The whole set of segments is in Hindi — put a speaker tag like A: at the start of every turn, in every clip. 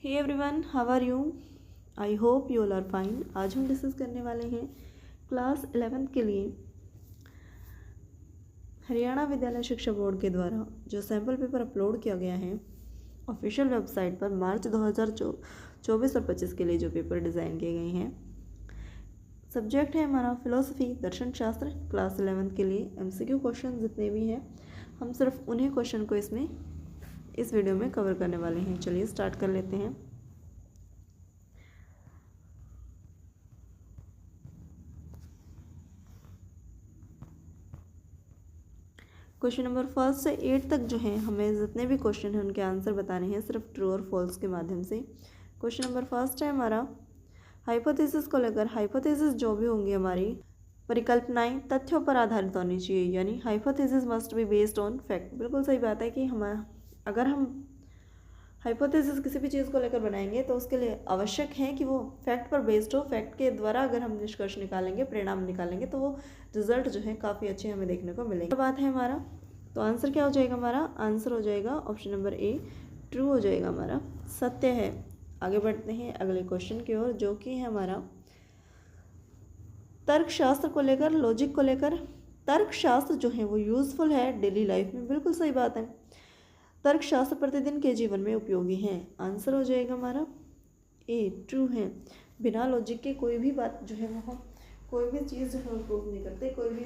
A: Hey everyone, how are you? I hope you all are fine. आज हम डिस्कस करने वाले हैं क्लास 11th के लिए हरियाणा विद्यालय शिक्षा बोर्ड के द्वारा जो सैम्पल पेपर अपलोड किया गया है ऑफिशियल वेबसाइट पर मार्च 2024 और 25 के लिए जो पेपर डिज़ाइन किए गए हैं। सब्जेक्ट है हमारा फिलोसफी, दर्शन शास्त्र। क्लास 11th के लिए MCQ क्वेश्चन जितने भी हैं हम सिर्फ उन्हीं क्वेश्चन को इस वीडियो में कवर करने वाले हैं। चलिए स्टार्ट कर लेते हैं। क्वेश्चन नंबर 1 से 8 तक जो है हमें जितने भी क्वेश्चन हैं उनके आंसर बताने हैं सिर्फ ट्रू और फॉल्स के माध्यम से। क्वेश्चन नंबर 1 है हमारा हाइपोथेसिस को लेकर। हाइपोथेसिस जो भी होंगी हमारी परिकल्पनाएं तथ्यों पर आधारित होनी चाहिए, यानी hypothesis must be based on fact. बिल्कुल सही बात है कि अगर हम हाइपोथेसिस किसी भी चीज़ को लेकर बनाएंगे तो उसके लिए आवश्यक है कि वो फैक्ट पर बेस्ड हो। फैक्ट के द्वारा अगर हम निष्कर्ष निकालेंगे, परिणाम निकालेंगे, तो वो रिजल्ट जो है काफ़ी अच्छे हमें देखने को मिलेंगे। बात है हमारा, तो आंसर क्या हो जाएगा? हमारा आंसर हो जाएगा ऑप्शन नंबर ए, ट्रू हो जाएगा हमारा, सत्य है। आगे बढ़ते हैं अगले क्वेश्चन की ओर, जो कि है हमारा तर्कशास्त्र को लेकर, लॉजिक को लेकर। तर्कशास्त्र जो है वो यूज़फुल है डेली लाइफ में। बिल्कुल सही बात है, तर्कशास्त्र प्रतिदिन के जीवन में उपयोगी है। आंसर हो जाएगा हमारा ए, ट्रू है। बिना लॉजिक के कोई भी बात जो है वो कोई भी चीज़ जो है प्रूव नहीं करते, कोई भी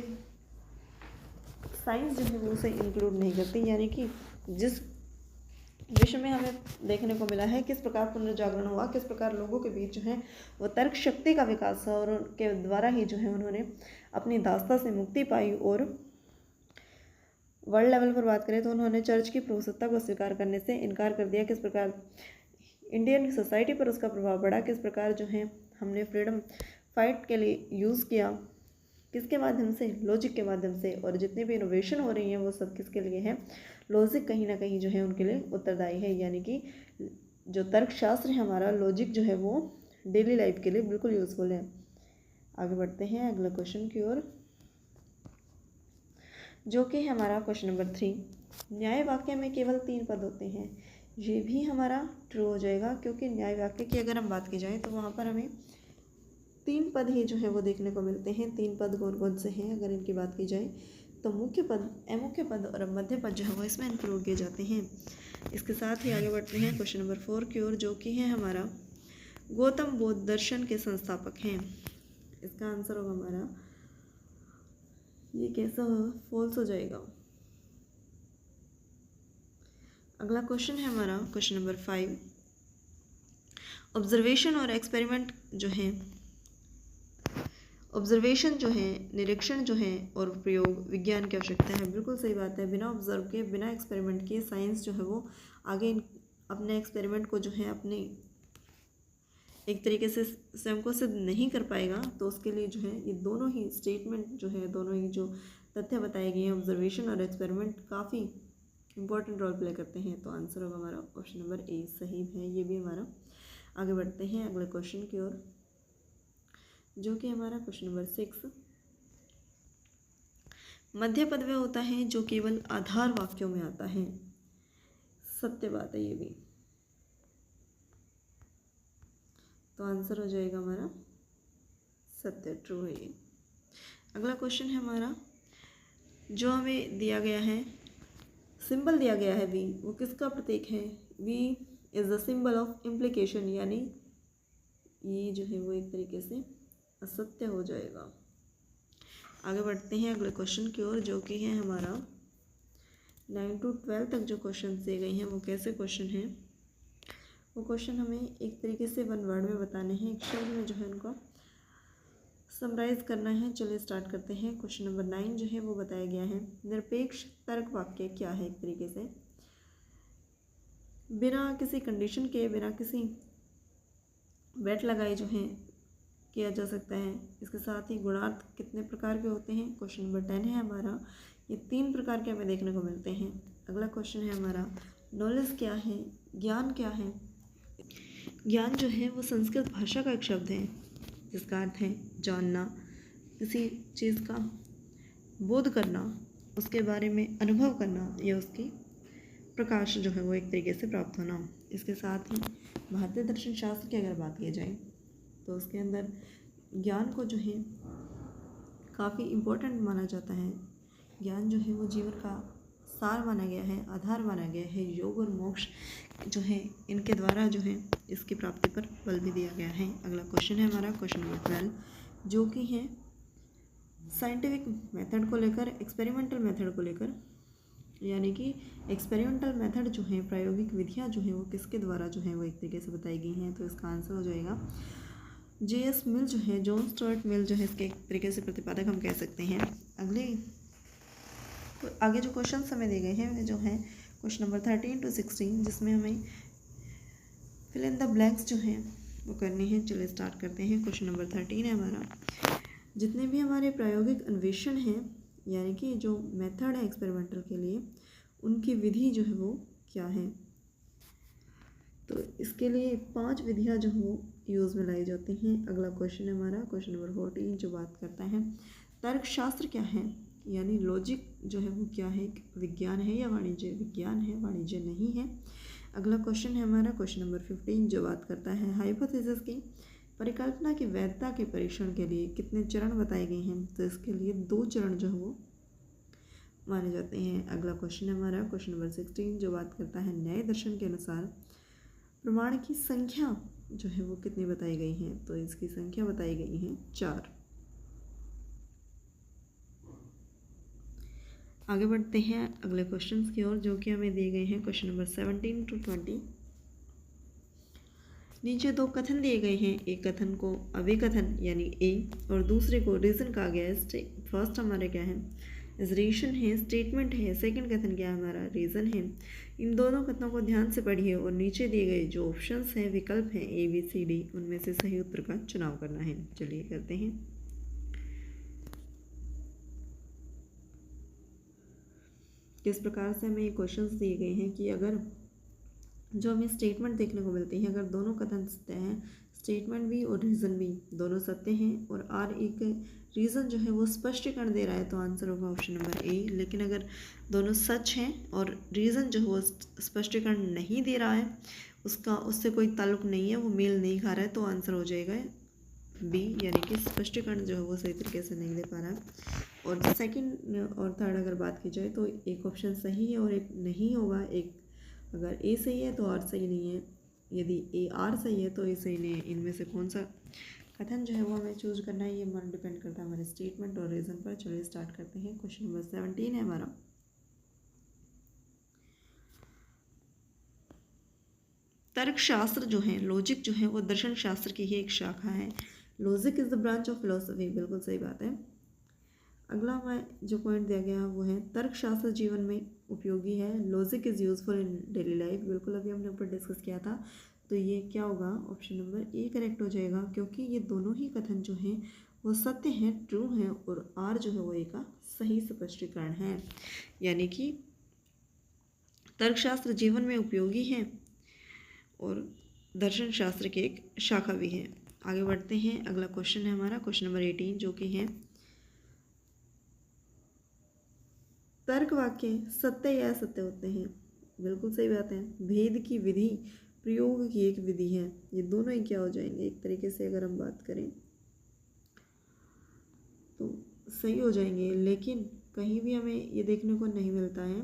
A: साइंस जो है वो उसे इंक्लूड नहीं करती। यानी कि जिस विषय में हमें देखने को मिला है किस प्रकार पुनर्जागरण हुआ, किस प्रकार लोगों के बीच जो है वो तर्क शक्ति का विकास हुआ और उनके द्वारा ही जो है उन्होंने अपनी दास्ता से मुक्ति पाई। और वर्ल्ड लेवल पर बात करें तो उन्होंने चर्च की प्रभुसत्ता को स्वीकार करने से इनकार कर दिया। किस प्रकार इंडियन सोसाइटी पर उसका प्रभाव पड़ा, किस प्रकार जो है हमने फ्रीडम फाइट के लिए यूज़ किया, किसके माध्यम से? लॉजिक के माध्यम से। और जितनी भी इनोवेशन हो रही हैं वो सब किसके लिए है? लॉजिक कहीं ना कहीं जो है उनके लिए उत्तरदायी है। यानी कि जो तर्कशास्त्र है हमारा, लॉजिक जो है वो डेली लाइफ के लिए बिल्कुल यूज़फुल है। आगे बढ़ते हैं अगले क्वेश्चन की ओर, जो कि है हमारा क्वेश्चन नंबर 3। न्याय वाक्य में केवल 3 पद होते हैं। ये भी हमारा ट्रू हो जाएगा, क्योंकि न्याय वाक्य की अगर हम बात की जाए तो वहाँ पर हमें 3 पद ही जो है वो देखने को मिलते हैं। 3 पद कौन कौन से हैं अगर इनकी बात की जाए तो मुख्य पद, अमुख्य पद और मध्य पद जो है वो इसमें इंक्लूड किए जाते हैं। इसके साथ ही आगे बढ़ते हैं क्वेश्चन नंबर 4 की ओर, जो कि है हमारा गौतम बुद्ध दर्शन के संस्थापक हैं। इसका आंसर होगा हमारा, ये कैसा फॉल्स हो जाएगा। अगला क्वेश्चन है हमारा क्वेश्चन नंबर 5। ऑब्जर्वेशन और एक्सपेरिमेंट जो है, ऑब्जर्वेशन जो है, निरीक्षण जो है और प्रयोग विज्ञान की आवश्यकता है। बिल्कुल सही बात है। बिना ऑब्जर्व के, बिना एक्सपेरिमेंट किए साइंस जो है वो आगे अपने एक्सपेरिमेंट को जो है अपने एक तरीके से स्वयं को सिद्ध नहीं कर पाएगा। तो उसके लिए जो है ये दोनों ही स्टेटमेंट जो है, दोनों ही जो तथ्य बताए गए हैं, ऑब्जर्वेशन और एक्सपेरिमेंट, काफ़ी इंपॉर्टेंट रोल प्ले करते हैं। तो आंसर होगा हमारा ऑप्शन नंबर ए, सही है ये भी हमारा। आगे बढ़ते हैं अगले क्वेश्चन की ओर, जो कि हमारा क्वेश्चन नंबर 6। मध्य पद वह होता है जो केवल आधार वाक्यों में आता है। सत्य बात है ये भी। तो आंसर हो जाएगा हमारा सत्य, ट्रू है ये। अगला क्वेश्चन है हमारा, जो हमें दिया गया है, सिंबल दिया गया है वी, वो किसका प्रतीक है? V is the symbol of implication, यानी ये जो है वो एक तरीके से असत्य हो जाएगा। आगे बढ़ते हैं अगले क्वेश्चन की ओर, जो कि है हमारा 9 to 12 तक जो क्वेश्चन दिए गए हैं वो कैसे क्वेश्चन हैं? वो क्वेश्चन हमें एक तरीके से 1 वर्ड में बताने हैं, एक शब्द में जो है उनको समराइज करना है। चलिए स्टार्ट करते हैं। क्वेश्चन नंबर 9 जो है वो बताया गया है, निरपेक्ष तर्क वाक्य क्या है? एक तरीके से बिना किसी कंडीशन के, बिना किसी वेट लगाए जो है किया जा सकता है। इसके साथ ही गुणार्थ कितने प्रकार के होते हैं? क्वेश्चन नंबर 10 है हमारा, ये 3 प्रकार के हमें देखने को मिलते हैं। अगला क्वेश्चन है हमारा, नॉलेज क्या है? ज्ञान क्या है? ज्ञान जो है वो संस्कृत भाषा का एक शब्द है जिसका अर्थ है जानना, किसी चीज़ का बोध करना, उसके बारे में अनुभव करना या उसकी प्रकाश जो है वो एक तरीके से प्राप्त होना। इसके साथ ही भारतीय दर्शन शास्त्र की अगर बात की जाए तो उसके अंदर ज्ञान को जो है काफ़ी इम्पोर्टेंट माना जाता है। ज्ञान जो है वो जीवन का सार माना गया है, आधार माना गया है। योग और मोक्ष जो है इनके द्वारा जो है इसकी प्राप्ति पर बल भी दिया गया है। अगला क्वेश्चन है हमारा क्वेश्चन नंबर 12, जो कि है साइंटिफिक मेथड को लेकर, एक्सपेरिमेंटल मेथड को लेकर, यानी कि एक्सपेरिमेंटल मेथड जो है, प्रायोगिक विधियाँ जो है वो किसके द्वारा जो है वो एक तरीके से बताई गई हैं। तो इसका आंसर हो जाएगा J.S. मिल जो है, जॉन स्टुअर्ट मिल जो है इसके एक तरीके से प्रतिपादक हम कह सकते हैं। अगले तो आगे जो क्वेश्चन हमें दिए गए हैं वे जो हैं क्वेश्चन नंबर 13 to 16, जिसमें हमें फिल इन द ब्लैंक्स जो हैं वो करने हैं। चलिए स्टार्ट करते हैं। क्वेश्चन नंबर 13 है हमारा, जितने भी हमारे प्रायोगिक अन्वेषण हैं, यानी कि जो मेथड है एक्सपेरिमेंटल के लिए, उनकी विधि जो है वो क्या है। तो इसके लिए 5 विधियाँ जो वो यूज़ में लाई जाती हैं। अगला क्वेश्चन है हमारा क्वेश्चन नंबर 14, जो बात करता है तर्कशास्त्र क्या है, यानी लॉजिक जो है वो क्या है, विज्ञान है या वाणिज्य, विज्ञान है, वाणिज्य नहीं है। अगला क्वेश्चन है हमारा क्वेश्चन नंबर 15, जो बात करता है हाइपोथेसिस की परिकल्पना की वैधता के परीक्षण के लिए कितने चरण बताए गए हैं। तो इसके लिए 2 चरण जो है वो माने जाते हैं। अगला क्वेश्चन है हमारा क्वेश्चन नंबर 16, जो बात करता है न्याय दर्शन के अनुसार प्रमाण की संख्या जो है वो कितनी बताई गई है। तो इसकी संख्या बताई गई है 4। आगे बढ़ते हैं अगले क्वेश्चंस की ओर, जो कि हमें दिए गए हैं क्वेश्चन नंबर 17 to 20। नीचे 2 कथन दिए गए हैं, एक कथन को अभिकथन यानी ए और दूसरे को रीजन कहा गया है। फर्स्ट हमारे क्या है, रीजन है, स्टेटमेंट है। सेकंड कथन क्या है हमारा, रीजन है। इन दोनों कथनों को ध्यान से पढ़िए और नीचे दिए गए जो ऑप्शंस हैं, विकल्प हैं ABCD, उनमें से सही उत्तर का चुनाव करना है। चलिए करते हैं। किस प्रकार से हमें क्वेश्चंस दिए गए हैं कि अगर जो हमें स्टेटमेंट देखने को मिलती है, अगर दोनों कथन सत्य हैं, स्टेटमेंट भी और रीज़न भी दोनों सत्य हैं, और आर एक रीज़न जो है वो स्पष्टीकरण दे रहा है, तो आंसर होगा ऑप्शन नंबर ए। लेकिन अगर दोनों सच हैं और रीज़न जो है वो स्पष्टीकरण नहीं दे रहा है, उससे कोई ताल्लुक नहीं है, वो मेल नहीं खा रहा है, तो आंसर हो जाएगा बी, यानी कि स्पष्टीकरण जो है वो सही तरीके से नहीं दे पा रहा है। और सेकंड और थर्ड अगर बात की जाए तो एक ऑप्शन सही है और एक नहीं होगा। एक अगर ए सही है तो आर सही नहीं है, यदि ए आर सही है तो ए सही नहीं है। इनमें से कौन सा कथन जो है वो हमें चूज करना है, ये हमारा डिपेंड करता है हमारे स्टेटमेंट और रीज़न पर। चलिए स्टार्ट करते हैं। क्वेश्चन नंबर 17 है हमारा, तर्कशास्त्र जो है, लॉजिक जो है वो दर्शन शास्त्र की ही एक शाखा है। Logic is the branch of philosophy, बिल्कुल सही बात है। अगला हमें जो पॉइंट दिया गया है वो है तर्कशास्त्र जीवन में उपयोगी है। Logic is useful in daily life, बिल्कुल अभी हमने ऊपर डिस्कस किया था। तो ये क्या होगा, ऑप्शन नंबर ए करेक्ट हो जाएगा, क्योंकि ये दोनों ही कथन जो हैं वो सत्य हैं, ट्रू हैं, और आर जो है वो ए का सही स्पष्टीकरण है। यानी कि तर्कशास्त्र जीवन में उपयोगी है और दर्शन शास्त्र की एक शाखा भी है। आगे बढ़ते हैं। अगला क्वेश्चन है हमारा क्वेश्चन नंबर 18, जो कि है तर्क वाक्य सत्य या असत्य होते हैं। बिल्कुल सही बात है। भेद की विधि प्रयोग की एक विधि है। ये दोनों ही क्या हो जाएंगे, एक तरीके से अगर हम बात करें तो सही हो जाएंगे, लेकिन कहीं भी हमें ये देखने को नहीं मिलता है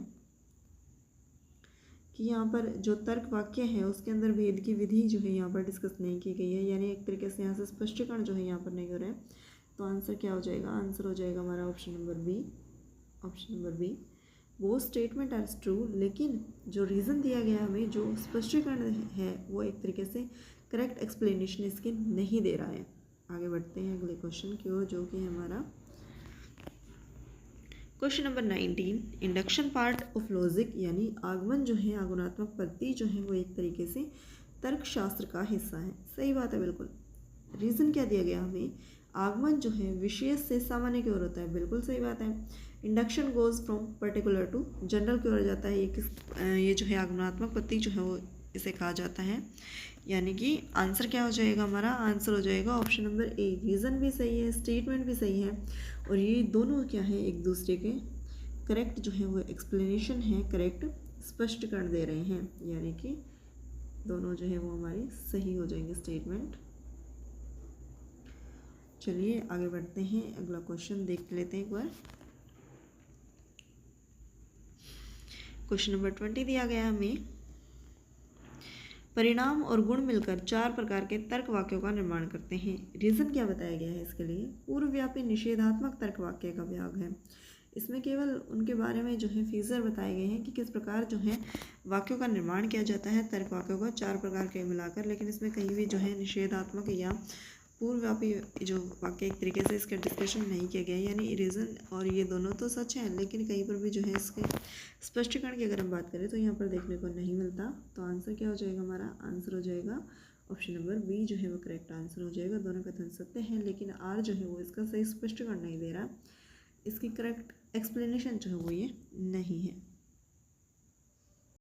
A: कि यहाँ पर जो तर्क वाक्य है उसके अंदर भेद की विधि जो है यहाँ पर डिस्कस नहीं की गई है, यानी एक तरीके से यहाँ से स्पष्टीकरण जो है यहाँ पर नहीं हो रहा है। तो आंसर क्या हो जाएगा, आंसर हो जाएगा हमारा option number B. Option number B, वो स्टेटमेंट आर ट्रू, लेकिन जो रीज़न दिया गया हमें, जो स्पष्टीकरण है, वो एक तरीके से करेक्ट एक्सप्लेनेशन इसकी नहीं दे रहा है। आगे बढ़ते हैं अगले क्वेश्चन की ओर, जो कि है हमारा question number 19, induction part of logic, यानी आगमन जो है, आगमनात्मक पद्धति जो है वो एक तरीके से तर्कशास्त्र का हिस्सा है। सही बात है, बिल्कुल। रीज़न क्या दिया गया हमें, आगमन जो है विशेष से सामान्य की ओर होता है। बिल्कुल सही बात है। Induction goes from particular to general की ओर जाता है। ये जो है आगमनात्मक पद्धति जो है वो इसे कहा जाता है। यानी कि आंसर क्या हो जाएगा हमारा, आंसर हो जाएगा ऑप्शन नंबर ए। रीज़न भी सही है, स्टेटमेंट भी सही है, और ये दोनों क्या है, एक दूसरे के करेक्ट जो है वो एक्सप्लेनेशन है, करेक्ट स्पष्टीकरण दे रहे हैं। यानी कि दोनों जो है वो हमारी सही हो जाएंगे स्टेटमेंट। चलिए आगे बढ़ते हैं, अगला क्वेश्चन देख लेते हैं एक बार। क्वेश्चन नंबर 20 दिया गया हमें, परिणाम और गुण मिलकर 4 प्रकार के तर्क वाक्यों का निर्माण करते हैं। रीज़न क्या बताया गया है इसके लिए? पूर्वव्यापी निषेधात्मक तर्क वाक्य का भाग है। इसमें केवल उनके बारे में जो है फीचर बताए गए हैं कि किस प्रकार जो है वाक्यों का निर्माण किया जाता है तर्क वाक्यों का 4 प्रकार के मिलाकर, लेकिन इसमें कहीं भी जो है निषेधात्मक या पूर्वव्यापी जो वाक्य एक तरीके से इसका डिस्कशन नहीं किया गया, यानी रीज़न और ये दोनों तो सच हैं, लेकिन कहीं पर भी जो है इसके स्पष्टीकरण की अगर हम बात करें तो यहाँ पर देखने को नहीं मिलता। तो आंसर क्या हो जाएगा हमारा? आंसर हो जाएगा ऑप्शन नंबर बी जो है वो करेक्ट आंसर हो जाएगा। दोनों कथन सत्य हैं, लेकिन आर जो है वो इसका सही स्पष्टीकरण नहीं दे रहा, इसकी करेक्ट एक्सप्लेनेशन जो है वो ये नहीं है।